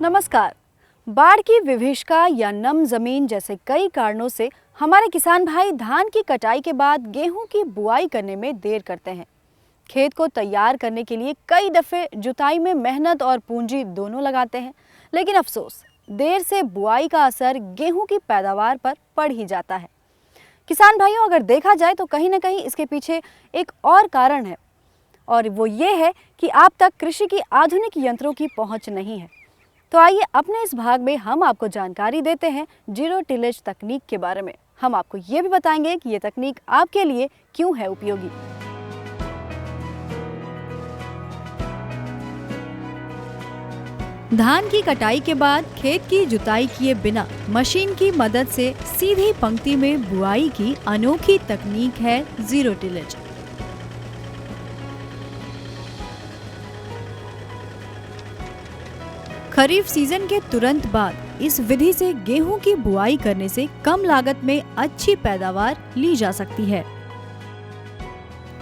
नमस्कार। बाढ़ की विभीषिका या नम जमीन जैसे कई कारणों से हमारे किसान भाई धान की कटाई के बाद गेहूं की बुआई करने में देर करते हैं। खेत को तैयार करने के लिए कई दफे जुताई में मेहनत और पूंजी दोनों लगाते हैं, लेकिन अफसोस देर से बुआई का असर गेहूं की पैदावार पर पड़ ही जाता है। किसान भाइयों, अगर देखा जाए तो कहीं ना कहीं इसके पीछे एक और कारण है, और वो ये है कि आप तक कृषि की आधुनिक यंत्रों की पहुंच नहीं है। तो आइए अपने इस भाग में हम आपको जानकारी देते हैं जीरो टिलेज तकनीक के बारे में। हम आपको ये भी बताएंगे कि ये तकनीक आपके लिए क्यों है उपयोगी। धान की कटाई के बाद खेत की जुताई किए बिना मशीन की मदद से सीधी पंक्ति में बुआई की अनोखी तकनीक है जीरो टिलेज। खरीफ सीजन के तुरंत बाद इस विधि से गेहूं की बुआई करने से कम लागत में अच्छी पैदावार ली जा सकती है।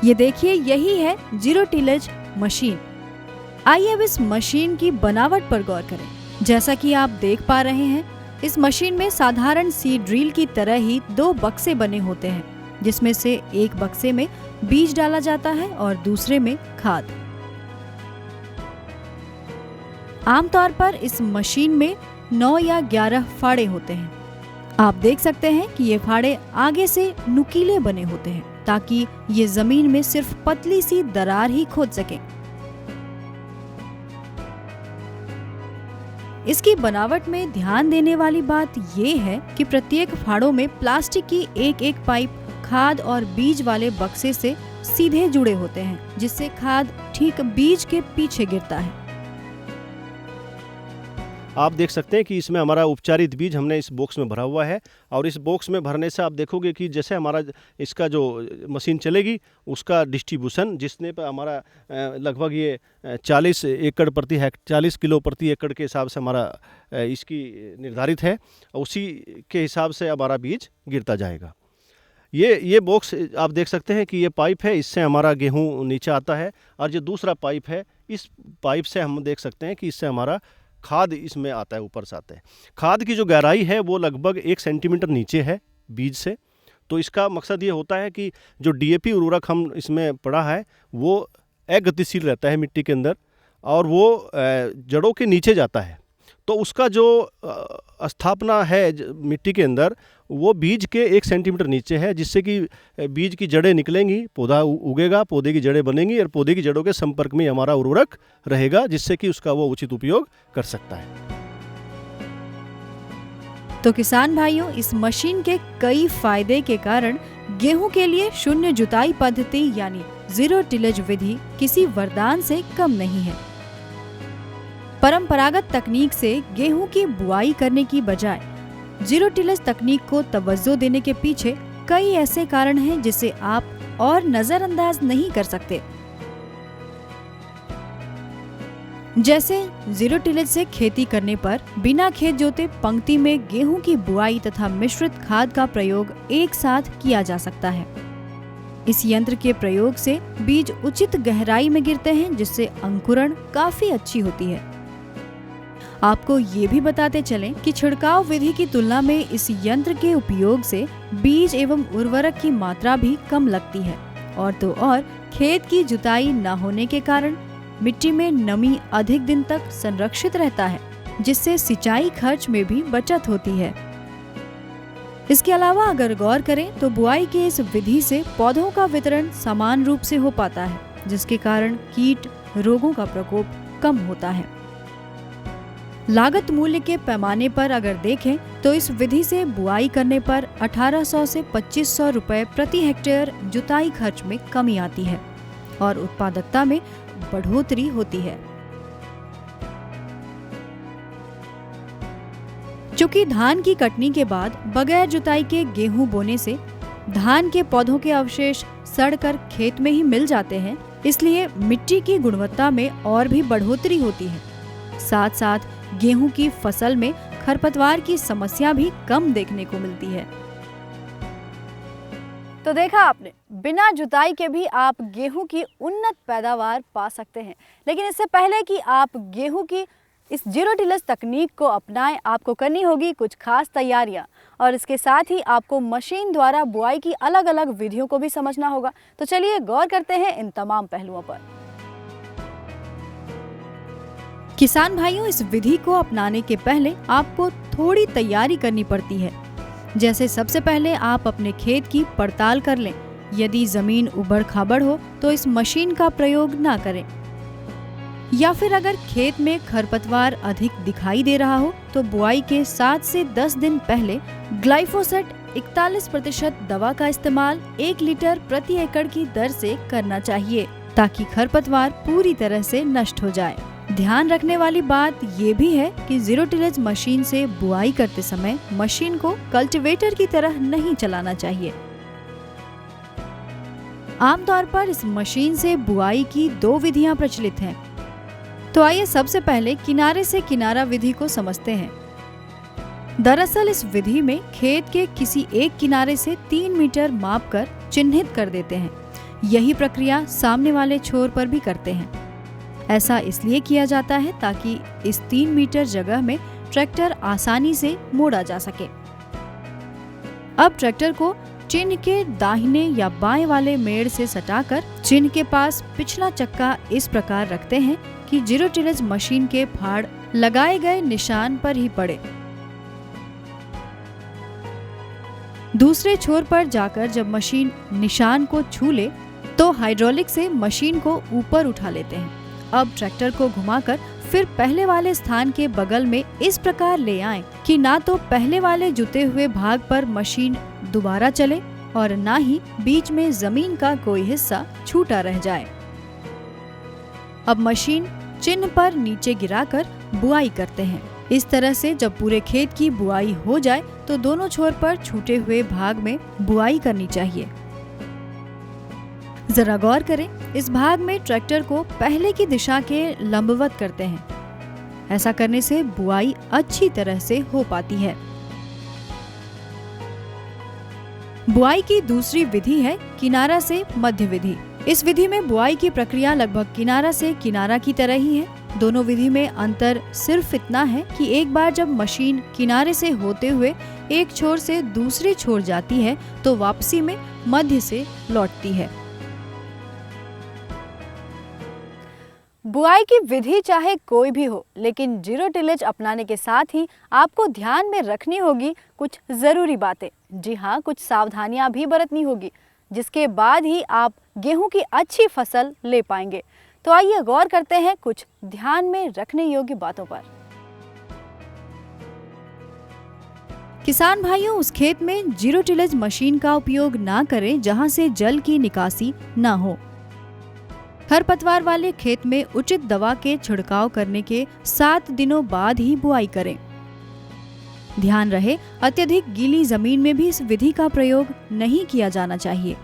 ये देखिए, यही है जीरो टिलेज मशीन। आइए अब इस मशीन की बनावट पर गौर करें। जैसा कि आप देख पा रहे हैं, इस मशीन में साधारण सीड ड्रिल की तरह ही दो बक्से बने होते हैं, जिसमें से एक बक्से में बीज डाला जाता है और दूसरे में खाद। आमतौर पर इस मशीन में 9 या 11 फाड़े होते हैं। आप देख सकते हैं कि ये फाड़े आगे से नुकीले बने होते हैं, ताकि ये जमीन में सिर्फ पतली सी दरार ही खोद सकें। इसकी बनावट में ध्यान देने वाली बात ये है कि प्रत्येक फाड़ों में प्लास्टिक की एक पाइप खाद और बीज वाले बक्से से सीधे जुड़े होते हैं, जिससे खाद ठीक बीज के पीछे गिरता है। आप देख सकते हैं कि इसमें हमारा उपचारित बीज हमने इस बॉक्स में भरा हुआ है, और इस बॉक्स में भरने से आप देखोगे कि जैसे हमारा इसका जो मशीन चलेगी उसका डिस्ट्रीब्यूशन, जिसने पर हमारा लगभग ये 40 एकड़ प्रति 40 किलो प्रति एकड़ के हिसाब से हमारा इसकी निर्धारित है, उसी के हिसाब से हमारा बीज गिरता जाएगा। ये बॉक्स आप देख सकते हैं कि ये पाइप है, इससे हमारा गेहूँ नीचे आता है, और जो दूसरा पाइप है, इस पाइप से हम देख सकते हैं कि इससे हमारा खाद इसमें आता है, ऊपर से आता है। खाद की जो गहराई है वो लगभग 1 सेंटीमीटर नीचे है बीज से। तो इसका मकसद ये होता है कि जो डीएपी उर्वरक हम इसमें पड़ा है वो अगतिशील रहता है मिट्टी के अंदर, और वो जड़ों के नीचे जाता है। तो उसका जो स्थापना है मिट्टी के अंदर, वो बीज के 1 सेंटीमीटर नीचे है, जिससे कि बीज की जड़ें निकलेंगी, पौधा उगेगा, पौधे की जड़ें बनेंगी, और पौधे की जड़ों के संपर्क में हमारा उर्वरक रहेगा, जिससे कि उसका वो उचित उपयोग कर सकता है। तो किसान भाइयों, इस मशीन के कई फायदे के कारण गेहूं के लिए शून्य जुताई पद्धति यानी जीरो टिलेज विधि किसी वरदान से कम नहीं है। परंपरागत तकनीक से गेहूं की बुआई करने की बजाय जीरो टिलेज तकनीक को तवज्जो देने के पीछे कई ऐसे कारण हैं जिसे आप और नजरअंदाज नहीं कर सकते। जैसे जीरो टिलेज से खेती करने पर बिना खेत जोते पंक्ति में गेहूं की बुआई तथा मिश्रित खाद का प्रयोग एक साथ किया जा सकता है। इस यंत्र के प्रयोग से बीज उचित गहराई में गिरते हैं, जिससे अंकुरण काफी अच्छी होती है। आपको ये भी बताते चलें कि छिड़काव विधि की तुलना में इस यंत्र के उपयोग से बीज एवं उर्वरक की मात्रा भी कम लगती है, और तो और खेत की जुताई न होने के कारण मिट्टी में नमी अधिक दिन तक संरक्षित रहता है, जिससे सिंचाई खर्च में भी बचत होती है। इसके अलावा अगर गौर करें तो बुआई के इस विधि से पौधों का वितरण समान रूप से हो पाता है, जिसके कारण कीट रोगों का प्रकोप कम होता है। लागत मूल्य के पैमाने पर अगर देखें तो इस विधि से बुआई करने पर 1800 से 2500 रुपए प्रति हेक्टेयर जुताई खर्च में कमी आती है, और उत्पादकता में बढ़ोतरी होती है। चूंकि धान की कटनी के बाद बगैर जुताई के गेहूं बोने से धान के पौधों के अवशेष सड़कर खेत में ही मिल जाते हैं, इसलिए मिट्टी की गुणवत्ता में और भी बढ़ोतरी होती है। साथ साथ गेहूं की फसल में खरपतवार की समस्या भी कम देखने को मिलती है। तो देखा आपने, बिना जुताई के भी आप गेहूं की उन्नत पैदावार पा सकते हैं। लेकिन इससे पहले कि आप गेहूं की इस जीरो टिलेज तकनीक को अपनाएं, आपको करनी होगी कुछ खास तैयारियां और इसके साथ ही आपको मशीन द्वारा बुआई की अलग अलग विधियों को भी समझना होगा। तो चलिए गौर करते हैं इन तमाम पहलुओं पर। किसान भाइयों, इस विधि को अपनाने के पहले आपको थोड़ी तैयारी करनी पड़ती है। जैसे सबसे पहले आप अपने खेत की पड़ताल कर लें। यदि जमीन उबड़ खाबड़ हो तो इस मशीन का प्रयोग ना करें, या फिर अगर खेत में खरपतवार अधिक दिखाई दे रहा हो तो बुआई के 7 से 10 दिन पहले ग्लाइफोसेट 41% दवा का इस्तेमाल 1 लीटर प्रति एकड़ की दर से करना चाहिए, ताकि खरपतवार पूरी तरह से नष्ट हो जाए। ध्यान रखने वाली बात ये भी है कि जीरो टिलेज मशीन से बुआई करते समय मशीन को कल्टीवेटर की तरह नहीं चलाना चाहिए। आमतौर पर इस मशीन से बुआई की 2 विधियां प्रचलित हैं। तो आइए सबसे पहले किनारे से किनारा विधि को समझते हैं। दरअसल इस विधि में खेत के किसी एक किनारे से 3 मीटर मापकर चिन्हित कर देते हैं। यही प्रक्रिया सामने वाले छोर पर भी करते हैं। ऐसा इसलिए किया जाता है ताकि इस 3 मीटर जगह में ट्रैक्टर आसानी से मोड़ा जा सके। अब ट्रैक्टर को चिन्ह के दाहिने या बाएं वाले मेड़ से सटाकर चिन्ह के पास पिछला चक्का इस प्रकार रखते हैं कि जीरो टिलेज मशीन के फाड़ लगाए गए निशान पर ही पड़े। दूसरे छोर पर जाकर जब मशीन निशान को छू ले तो हाइड्रोलिक से मशीन को ऊपर उठा लेते हैं। अब ट्रैक्टर को घुमाकर फिर पहले वाले स्थान के बगल में इस प्रकार ले आएं कि ना तो पहले वाले जुते हुए भाग पर मशीन दोबारा चले और ना ही बीच में जमीन का कोई हिस्सा छूटा रह जाए। अब मशीन चिन्ह पर नीचे गिराकर बुआई करते हैं। इस तरह से जब पूरे खेत की बुआई हो जाए तो दोनों छोर पर छूटे हुए भाग में बुआई करनी चाहिए। जरा गौर करें, इस भाग में ट्रैक्टर को पहले की दिशा के लंबवत करते हैं। ऐसा करने से बुआई अच्छी तरह से हो पाती है। बुआई की दूसरी विधि है किनारा से मध्य विधि। इस विधि में बुआई की प्रक्रिया लगभग किनारा से किनारा की तरह ही है। दोनों विधि में अंतर सिर्फ इतना है कि एक बार जब मशीन किनारे से होते हुए एक छोर से दूसरे छोर जाती है तो वापसी में मध्य से लौटती है। बुआई की विधि चाहे कोई भी हो, लेकिन जीरो टिलेज अपनाने के साथ ही आपको ध्यान में रखनी होगी कुछ जरूरी बातें। जी हाँ, कुछ सावधानियां भी बरतनी होगी, जिसके बाद ही आप गेहूं की अच्छी फसल ले पाएंगे। तो आइए गौर करते हैं कुछ ध्यान में रखने योग्य बातों पर। किसान भाइयों, उस खेत में जीरो टिलेज मशीन का उपयोग ना करें जहां से जल की निकासी ना हो। खरपतवार वाले खेत में उचित दवा के छिड़काव करने के 7 दिनों बाद ही बुआई करें। ध्यान रहे, अत्यधिक गीली जमीन में भी इस विधि का प्रयोग नहीं किया जाना चाहिए।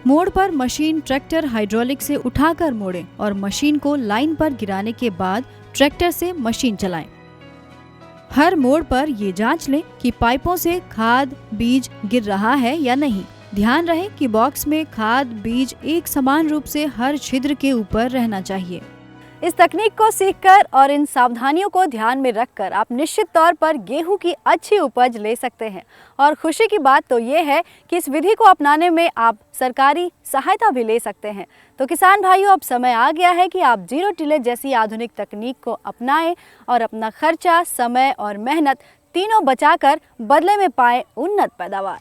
मोड़ पर मशीन ट्रैक्टर हाइड्रोलिक से उठाकर मोड़ें और मशीन को लाइन पर गिराने के बाद ट्रैक्टर से मशीन चलाएं। हर मोड़ पर ये जांच लें कि पाइपों से खाद बीज गिर रहा है या नहीं। ध्यान रहे कि बॉक्स में खाद बीज एक समान रूप से हर छिद्र के ऊपर रहना चाहिए। इस तकनीक को सीखकर और इन सावधानियों को ध्यान में रखकर आप निश्चित तौर पर गेहूं की अच्छी उपज ले सकते हैं। और खुशी की बात तो ये है कि इस विधि को अपनाने में आप सरकारी सहायता भी ले सकते हैं। तो किसान भाइयों, अब समय आ गया है कि आप जीरो टिलेज जैसी आधुनिक तकनीक को अपनाएं और अपना खर्चा, समय और मेहनत तीनों बचाकर बदले में पाएं उन्नत पैदावार।